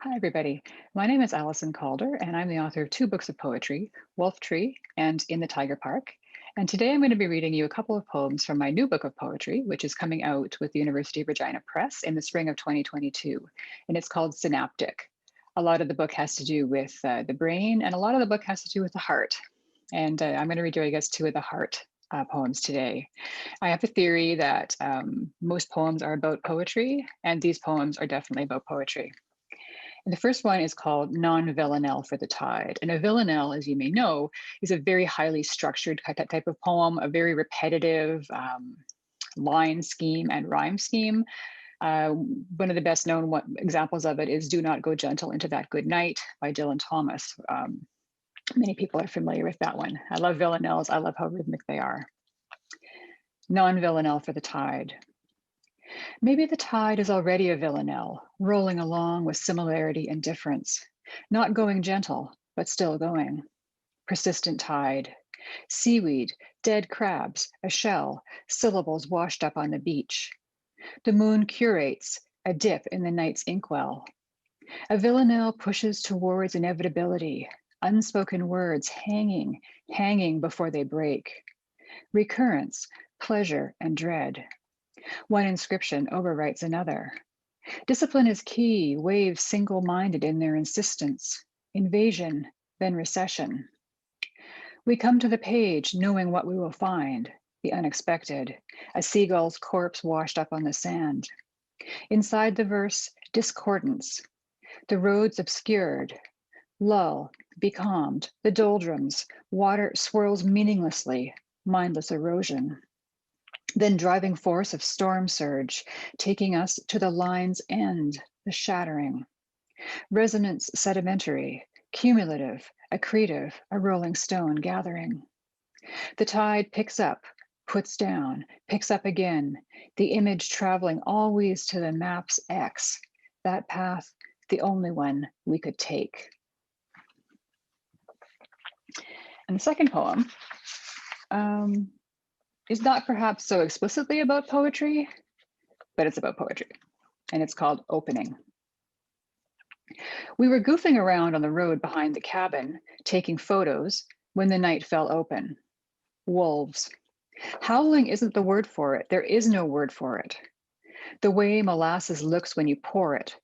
Hi, everybody. My name is Alison Calder, and I'm the author of two books of poetry, Wolf Tree and In the Tiger Park. And today I'm going to be reading you a couple of poems from my new book of poetry, which is coming out with the University of Regina Press in the spring of 2022. And it's called Synaptic. A lot of the book has to do with the brain, and a lot of the book has to do with the heart. And I'm going to read you, I guess, two of the heart poems today. I have a theory that most poems are about poetry, and these poems are definitely about poetry. And the first one is called Non-Villanelle for the Tide. And a villanelle, as you may know, is a very highly structured type of poem, a very repetitive line scheme and rhyme scheme. One of the best known examples of it is Do Not Go Gentle Into That Good Night by Dylan Thomas. Many people are familiar with that one. I love villanelles. I love how rhythmic they are. Non-villanelle for the tide. Maybe the tide is already a villanelle, rolling along with similarity and difference, not going gentle, but still going. Persistent tide. Seaweed, dead crabs, a shell, syllables washed up on the beach. The moon curates, a dip in the night's inkwell. A villanelle pushes towards inevitability, unspoken words hanging before they break. Recurrence, pleasure, and dread. One inscription overwrites another. Discipline is key, waves single-minded in their insistence. Invasion, then recession. We come to the page knowing what we will find, the unexpected, a seagull's corpse washed up on the sand. Inside the verse, discordance. The roads obscured. Lull, becalmed, the doldrums, water swirls meaninglessly, mindless erosion. Then driving force of storm surge, taking us to the line's end, the shattering. Resonance sedimentary, cumulative, accretive, a rolling stone gathering. The tide picks up, puts down, picks up again, the image traveling always to the map's X, that path, the only one we could take. And the second poem, is not perhaps so explicitly about poetry, but it's about poetry, and it's called Opening. We were goofing around on the road behind the cabin, taking photos, when the night fell open. Wolves. Howling isn't the word for it. There is no word for it. The way molasses looks when you pour it,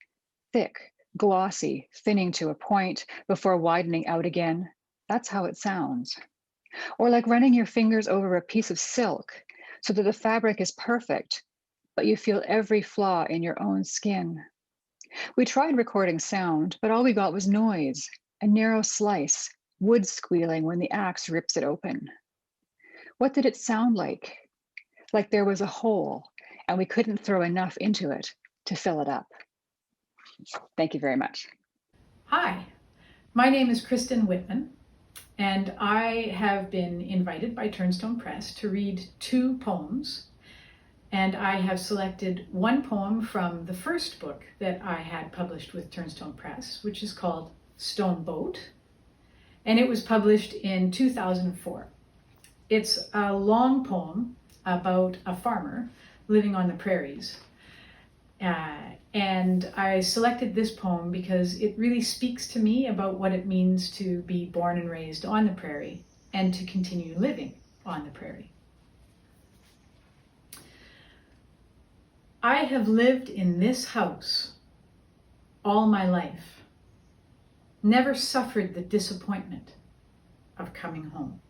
thick, glossy, thinning to a point before widening out again, that's how it sounds. Or like running your fingers over a piece of silk so that the fabric is perfect, but you feel every flaw in your own skin. We tried recording sound, but all we got was noise, a narrow slice, wood squealing when the axe rips it open. What did it sound like? Like there was a hole and we couldn't throw enough into it to fill it up. Thank you very much. Hi, my name is Kristen Wittman, and I have been invited by Turnstone Press to read two poems, and I have selected one poem from the first book that I had published with Turnstone Press, which is called Stone Boat, and it was published in 2004. It's a long poem about a farmer living on the prairies. And I selected this poem because it really speaks to me about what it means to be born and raised on the prairie and to continue living on the prairie. I have lived in this house all my life, never suffered the disappointment of coming home.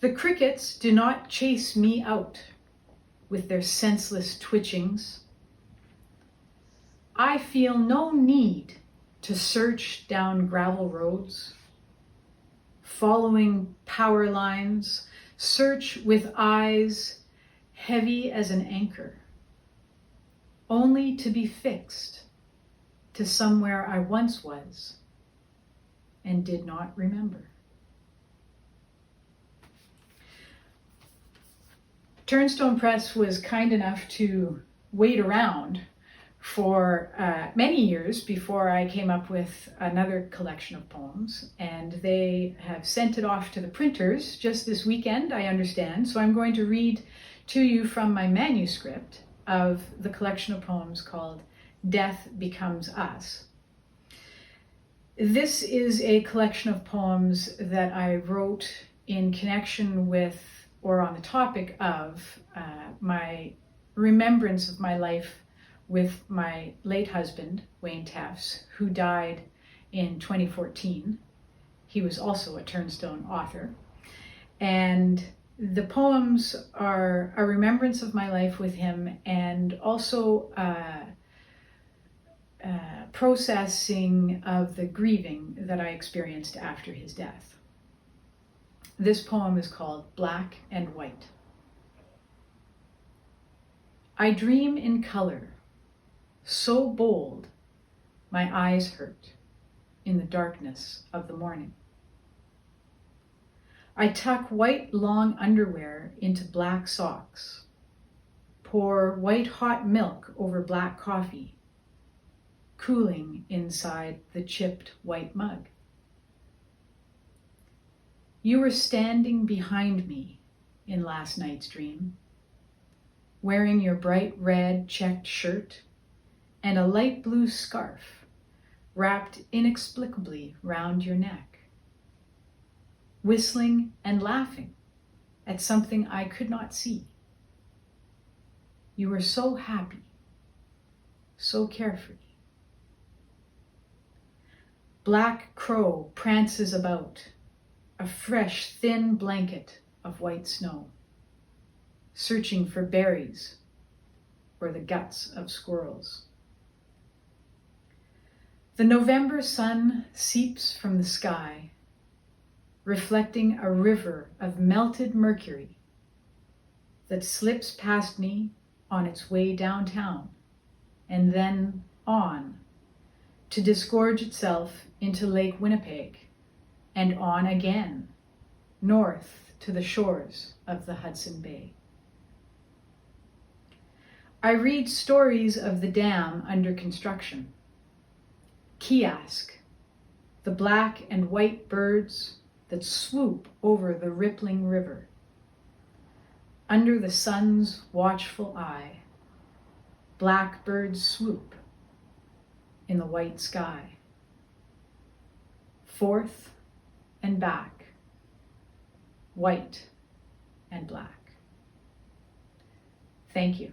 The crickets do not chase me out with their senseless twitchings. I feel no need to search down gravel roads, following power lines, search with eyes heavy as an anchor, only to be fixed to somewhere I once was and did not remember. Turnstone Press was kind enough to wait around for many years before I came up with another collection of poems, and they have sent it off to the printers just this weekend, I understand. So I'm going to read to you from my manuscript of the collection of poems called Death Becomes Us. This is a collection of poems that I wrote in connection with, or on the topic of, my remembrance of my life with my late husband, Wayne Tefts, who died in 2014. He was also a Turnstone author. And the poems are a remembrance of my life with him, and also processing of the grieving that I experienced after his death. This poem is called Black and White. I dream in color, so bold, my eyes hurt in the darkness of the morning. I tuck white long underwear into black socks, pour white hot milk over black coffee, cooling inside the chipped white mug. You were standing behind me in last night's dream, wearing your bright red checked shirt and a light blue scarf wrapped inexplicably round your neck, whistling and laughing at something I could not see. You were so happy, so carefree. Black crow prances about, a fresh, thin blanket of white snow, searching for berries or the guts of squirrels. The November sun seeps from the sky, reflecting a river of melted mercury that slips past me on its way downtown and then on to disgorge itself into Lake Winnipeg and on again, north to the shores of the Hudson Bay. I read stories of the dam under construction, Kiosk, the black and white birds that swoop over the rippling river. Under the sun's watchful eye, black birds swoop in the white sky, forth and back, white and black. Thank you.